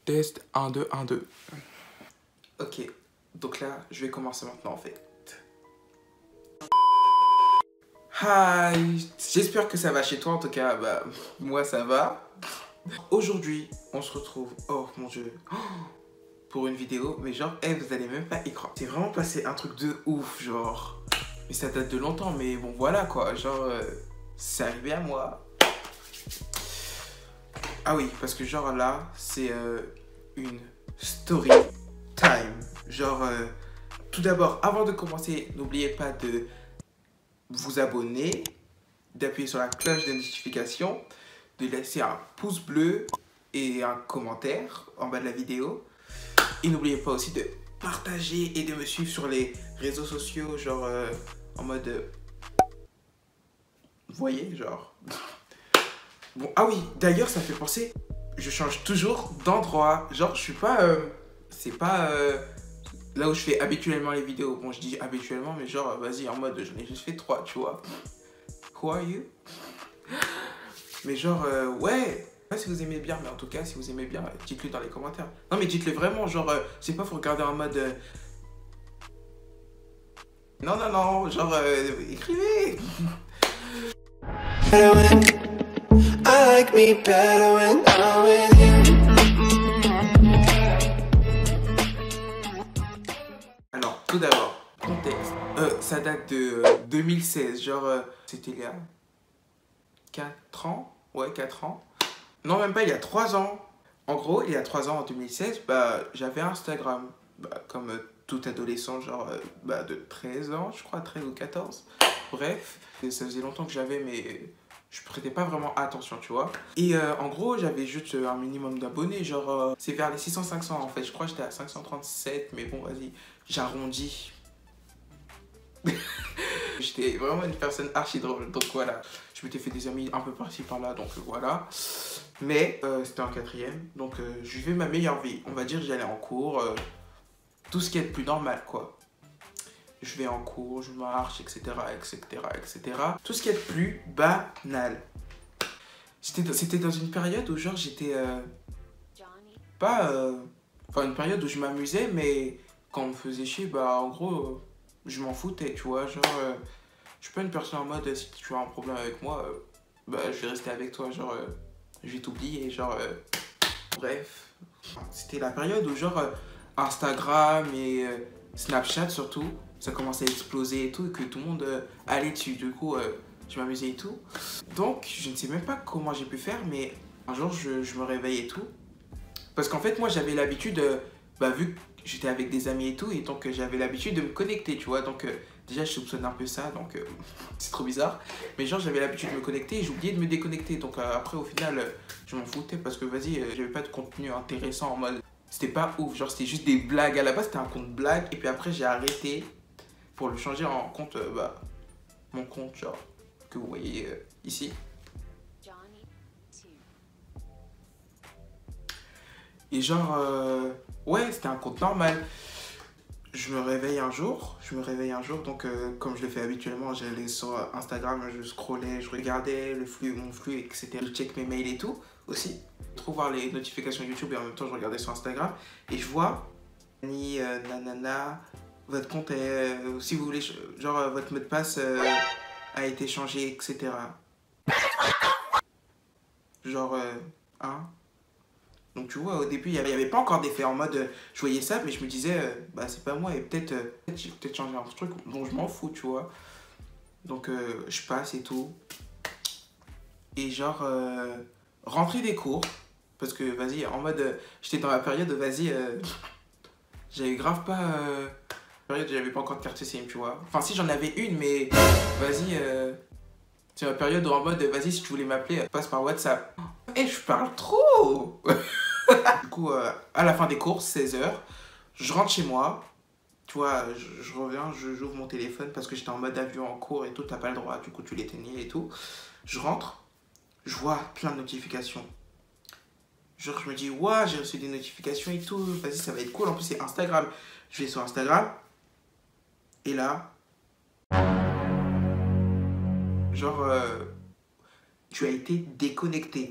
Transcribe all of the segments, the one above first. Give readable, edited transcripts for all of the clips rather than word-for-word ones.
Test 1, 2, 1, 2. Ok, donc là, je vais commencer maintenant en fait. Hi, j'espère que ça va chez toi, en tout cas, bah, moi ça va. Aujourd'hui, on se retrouve, oh mon dieu, pour une vidéo, mais genre, vous allez même pas y croire. C'est vraiment passé un truc de ouf, genre, mais ça date de longtemps, mais bon voilà quoi, genre, c'est arrivé à moi. Ah oui, parce que genre là, c'est une story time. Genre, tout d'abord, avant de commencer, n'oubliez pas de vous abonner, d'appuyer sur la cloche de notification, de laisser un pouce bleu et un commentaire en bas de la vidéo. Et n'oubliez pas aussi de partager et de me suivre sur les réseaux sociaux, genre en mode... vous voyez, genre... Bon, ah oui, d'ailleurs, ça me fait penser, je change toujours d'endroit. Genre, je suis pas... c'est pas là où je fais habituellement les vidéos. Bon, je dis habituellement, mais genre, vas-y, en mode, j'en ai juste fait 3, tu vois. Who are you? Mais genre, ouais. Je sais pas si vous aimez bien, mais en tout cas, si vous aimez bien, dites-le dans les commentaires. Non, mais dites-le vraiment, genre, je sais pas, faut regarder en mode... Non, non, non, genre, écrivez. I like me better when I'm with you. Alors, tout d'abord, contexte. Ça date de 2016, genre, c'était il y a 4 ans. Ouais, 4 ans. Non, même pas, il y a 3 ans. En gros, il y a 3 ans, en 2016, bah, j'avais Instagram. Bah, comme tout adolescent, genre, bah, de 13 ans, je crois, 13 ou 14. Bref, ça faisait longtemps que j'avais, mais je prêtais pas vraiment attention, tu vois. Et en gros, j'avais juste un minimum d'abonnés, genre, c'est vers les 600-500 en fait. Je crois que j'étais à 537, mais bon, vas-y, j'arrondis. J'étais vraiment une personne archi drôle, donc voilà. Je m'étais fait des amis un peu par-ci par-là, donc voilà. Mais c'était en 4e, donc je vivais ma meilleure vie. On va dire, j'allais en cours, tout ce qui est le plus normal, quoi. Je vais en cours, je marche, etc., etc., etc. Tout ce qui est le plus banal. C'était dans une période où genre j'étais pas... Enfin, une période où je m'amusais, mais quand on me faisait chier, bah en gros, je m'en foutais, tu vois. Genre, je suis pas une personne en mode, si tu as un problème avec moi, bah je vais rester avec toi, genre, je vais t'oublier, genre... Bref, c'était la période où genre Instagram et Snapchat surtout, ça commençait à exploser et tout, et que tout le monde allait dessus. Du coup, je m'amusais et tout. Donc, je ne sais même pas comment j'ai pu faire, mais un jour, je me réveille et tout. Parce qu'en fait, moi, j'avais l'habitude, bah, vu que j'étais avec des amis et tout, et donc j'avais l'habitude de me connecter, tu vois. Donc, déjà, je soupçonne un peu ça, donc c'est trop bizarre. Mais genre, j'avais l'habitude de me connecter et j'oubliais de me déconnecter. Donc, après, au final, je m'en foutais parce que, vas-y, j'avais pas de contenu intéressant en mode... C'était pas ouf, genre, c'était juste des blagues. À la base, c'était un compte blague, et puis après, j'ai arrêté pour le changer en compte, bah, mon compte, genre, que vous voyez ici. Et genre, ouais, c'était un compte normal. Je me réveille un jour, donc comme je le fais habituellement, j'allais sur Instagram, je scrollais, je regardais le flux, mon flux, etc. Je check mes mails et tout, aussi. Je trouve voir les notifications YouTube et en même temps, je regardais sur Instagram. Et je vois, ni nanana, votre compte est, si vous voulez, genre, votre mot de passe a été changé, etc. Genre, hein. Donc tu vois, au début, il n'y avait pas encore d'effet en mode, je voyais ça, mais je me disais, bah c'est pas moi, et peut-être j'ai peut-être changé un truc dont je m'en fous, tu vois. Donc je passe et tout. Et genre, rentrer des cours, parce que vas-y, en mode, j'étais dans la période, vas-y, j'avais grave pas, période, j'avais pas encore de carte SIM, tu vois. Enfin si, j'en avais une, mais vas-y, c'est ma période où en mode, vas-y, si tu voulais m'appeler, passe par WhatsApp. Et je parle trop. Du coup, à la fin des cours, 16h, je rentre chez moi. Tu vois, je reviens, j'ouvre mon téléphone parce que j'étais en mode avion en cours et tout, t'as pas le droit, du coup tu l'éteignais et tout. Je rentre, je vois plein de notifications. Genre, je me dis, ouais, j'ai reçu des notifications et tout, vas-y, ça va être cool. En plus, c'est Instagram. Je vais sur Instagram. Et là, genre, tu as été déconnecté.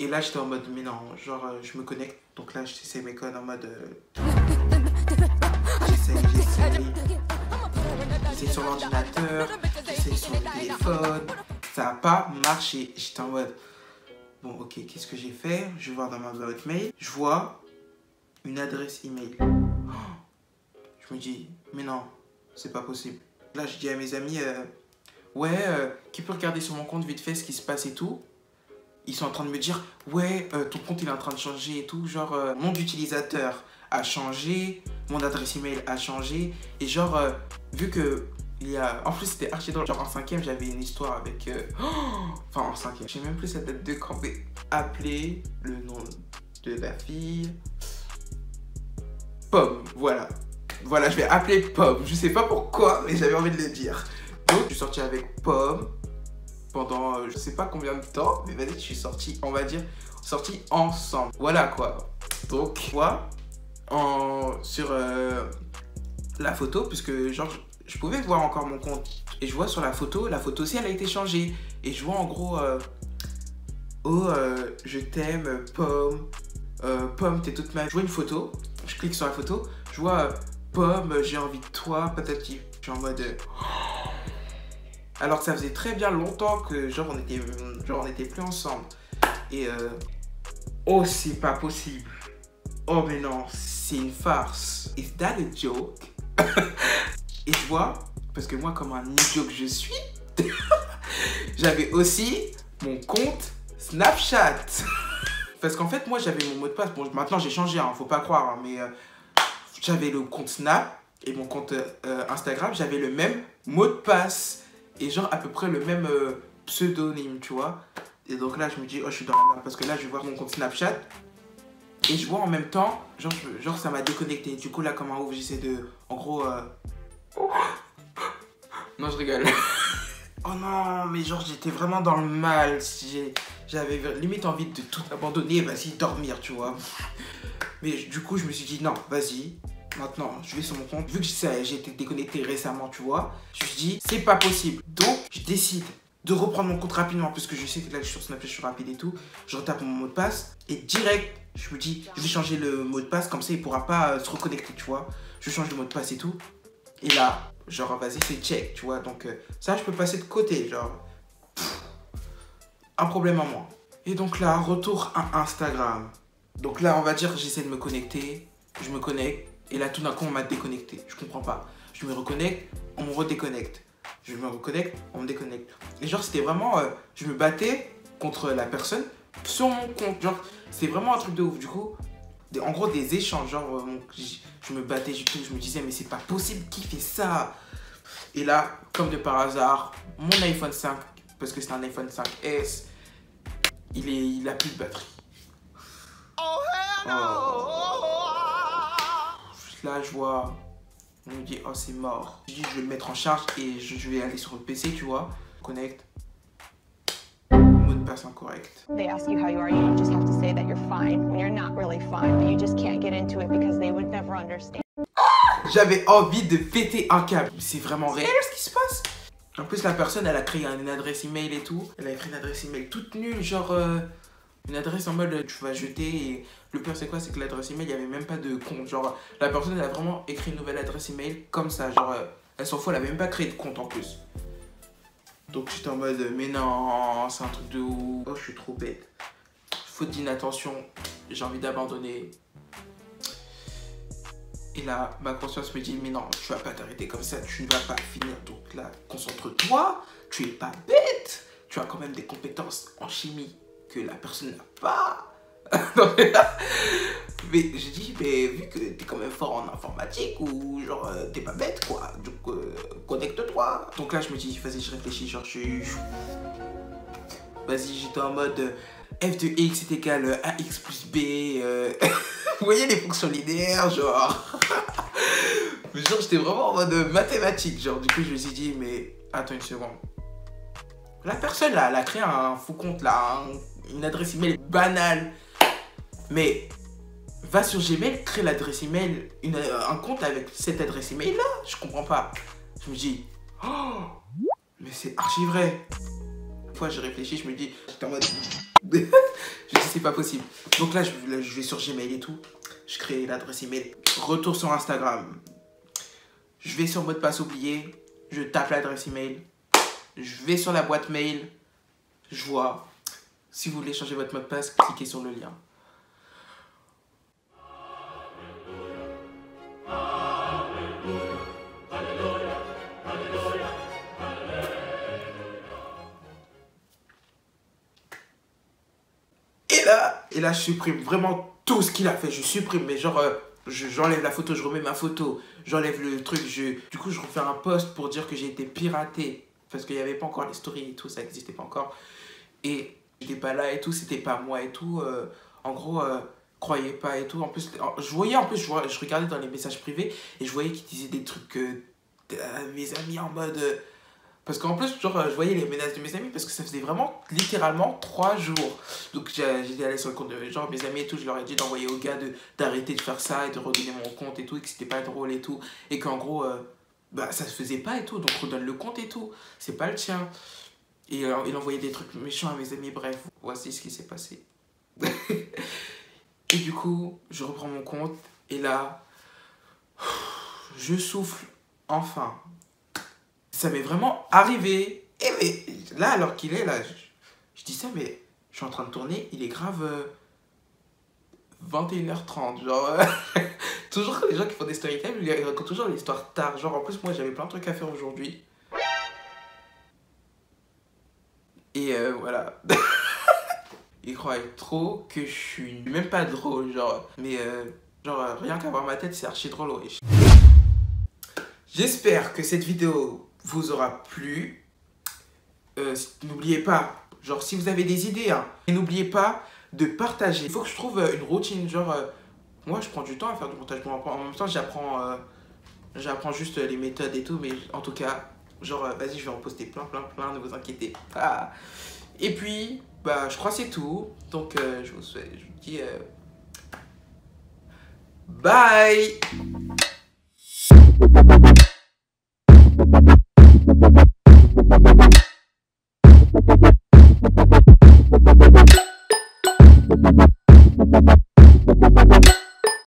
Et là, j'étais en mode, mais non, genre, je me connecte. Donc là, j'essaie mes codes en mode... J'essaie sur l'ordinateur, j'essaie sur le téléphone. Ça n'a pas marché. J'étais en mode, bon, ok, qu'est-ce que j'ai fait? Je vais voir dans ma boîte mail. Je vois une adresse email. Je me dis, mais non, c'est pas possible. Là, je dis à mes amis, ouais, qui peut regarder sur mon compte vite fait ce qui se passe et tout. Ils sont en train de me dire, ouais, ton compte il est en train de changer et tout. Genre, mon utilisateur a changé, mon adresse email a changé. Et genre, vu que il y a... En plus, c'était archi drôle. Genre, en 5e, j'avais une histoire avec... Enfin, en 5e, je sais même plus sa date de quand j'ai appelé le nom de la fille. Pomme, voilà. Voilà, je vais appeler Pomme. Je sais pas pourquoi, mais j'avais envie de le dire. Donc, je suis sorti avec Pomme pendant je sais pas combien de temps, mais vas-y, je suis sorti, on va dire, sorti ensemble. Voilà quoi. Donc, moi, sur la photo, puisque genre, je pouvais voir encore mon compte. Et je vois sur la photo aussi, elle a été changée. Et je vois en gros, oh, je t'aime, Pomme. Pomme, t'es toute ma... Je vois une photo, je clique sur la photo, je vois Pomme, j'ai envie de toi, patati. Je suis en mode... Alors que ça faisait très bien longtemps que genre on était plus ensemble. Et oh, c'est pas possible. Oh mais non, c'est une farce. Is that a joke? Et je vois, parce que moi comme un idiot que je suis, j'avais aussi mon compte Snapchat. Parce qu'en fait moi j'avais mon mot de passe. Bon maintenant j'ai changé, hein, faut pas croire, hein, mais j'avais le compte Snap et mon compte Instagram, j'avais le même mot de passe. Et genre à peu près le même pseudonyme, tu vois. Et donc là, je me dis, oh, je suis dans la merde. Parce que là, je vais voir mon compte Snapchat. Et je vois en même temps, genre ça m'a déconnecté. Du coup, là, comme un ouf, j'essaie de... En gros... Non, je rigole. Oh non, mais genre, j'étais vraiment dans le mal. J'avais limite envie de tout abandonner. Vas-y, dormir, tu vois. Mais du coup, je me suis dit, non, vas-y. Maintenant, je vais sur mon compte. Vu que j'ai été déconnecté récemment, tu vois, je me suis dit, c'est pas possible. Donc, je décide de reprendre mon compte rapidement, parce que je sais que là, je suis sur Snapchat, je suis rapide et tout. Je retape mon mot de passe et direct, je me dis, je vais changer le mot de passe, comme ça, il pourra pas se reconnecter, tu vois. Je change le mot de passe et tout. Et là, genre, vas-y, c'est check, tu vois. Donc, ça, je peux passer de côté, genre. Un problème en moins. Et donc là, retour à Instagram. Donc là, on va dire, j'essaie de me connecter. Je me connecte. Et là, tout d'un coup, on m'a déconnecté. Je comprends pas. Je me reconnecte, on me redéconnecte. Je me reconnecte, on me déconnecte. Et genre, c'était vraiment... je me battais contre la personne sur mon compte. Genre, c'est vraiment un truc de ouf. Du coup, en gros, des échanges. Genre, je me battais, je me disais, mais c'est pas possible, qui fait ça? Et là, comme de par hasard, mon iPhone 5, parce que c'est un iPhone 5S, il a plus de batterie. Oh, hell no! Là, je vois, on me dit, oh, c'est mort. Je dis, je vais le mettre en charge et je vais aller sur le PC, tu vois. Connect. Mot de passe incorrect. They ask you how you are, you just have to say that you're fine when you're not really fine, but you just can't get into it because they would never understand. J'avais envie de péter un câble. C'est vraiment réel ce qui se passe. En plus, la personne, elle a créé une adresse email et tout. Elle a écrit une adresse email toute nulle, genre... une adresse en mode tu vas jeter et le pire c'est quoi, c'est que l'adresse email il n'y avait même pas de compte, genre la personne elle a vraiment écrit une nouvelle adresse email comme ça, genre elle s'en fout, elle a même pas créé de compte en plus. Donc j'étais en mode mais non, c'est un truc de ouf, oh je suis trop bête, faute d'inattention, j'ai envie d'abandonner. Et là ma conscience me dit mais non, tu vas pas t'arrêter comme ça, tu ne vas pas finir, donc là concentre-toi, tu es pas bête, tu as quand même des compétences en chimie que la personne n'a pas. Mais j'ai dit, mais vu que t'es quand même fort en informatique ou genre t'es pas bête quoi, donc connecte-toi. Donc là je me dis, vas-y je réfléchis, genre vas-y j'étais en mode f de x est égal à x plus b. Vous voyez les fonctions linéaires genre. Genre j'étais vraiment en mode mathématique, genre du coup je me suis dit, mais attends une seconde. La personne là, elle a créé un faux compte là, une adresse email banale. Mais va sur Gmail, crée l'adresse email, un compte avec cette adresse email là. Je comprends pas. Je me dis, oh, mais c'est archi vrai. Une fois, j'ai réfléchi, je me dis, j'étais en mode... je dis, c'est pas possible. Donc là, je vais sur Gmail et tout. Je crée l'adresse email. Retour sur Instagram. Je vais sur mot de passe oublié. Je tape l'adresse email. Je vais sur la boîte mail. Je vois. Si vous voulez changer votre mot de passe, cliquez sur le lien. Et là, je supprime vraiment tout ce qu'il a fait. Je supprime, mais genre, j'enlève la photo, je remets ma photo, j'enlève le truc. Du coup, je refais un post pour dire que j'ai été piraté. Parce qu'il n'y avait pas encore les stories et tout, ça n'existait pas encore. Et j'étais pas là et tout, c'était pas moi et tout. En gros, croyez pas et tout. En plus, je regardais dans les messages privés et je voyais qu'ils disaient des trucs à mes amis en mode... Parce qu'en plus, genre, je voyais les menaces de mes amis parce que ça faisait vraiment, littéralement, 3 jours. Donc, j'étais allé sur le compte de genre, mes amis et tout. Je leur ai dit d'envoyer au gars d'arrêter de faire ça et de redonner mon compte et tout. Et que c'était pas drôle et tout. Et qu'en gros, bah, ça se faisait pas et tout. Donc, redonne le compte et tout. C'est pas le tien. Et il envoyait des trucs méchants à mes amis. Bref, voici ce qui s'est passé. Et du coup, je reprends mon compte. Et là, je souffle enfin. Ça m'est vraiment arrivé. Et mais, là, alors qu'il est là, je dis ça, mais je suis en train de tourner, il est grave 21h30. Genre, toujours les gens qui font des story time, ils racontent toujours l'histoire tard. Genre, en plus, moi, j'avais plein de trucs à faire aujourd'hui. Et voilà. Ils croient trop que je suis même pas drôle, genre. Mais genre, rien qu'à voir ma tête, c'est archi drôle, wesh. J'espère que cette vidéo vous aura plu. N'oubliez pas, genre si vous avez des idées, hein, n'oubliez pas de partager. Il faut que je trouve une routine, genre moi je prends du temps à faire du montage. En même temps j'apprends juste les méthodes et tout, mais en tout cas, genre vas-y, je vais en poster plein, ne vous inquiétez pas. Et puis, bah je crois que c'est tout. Donc je vous dis bye.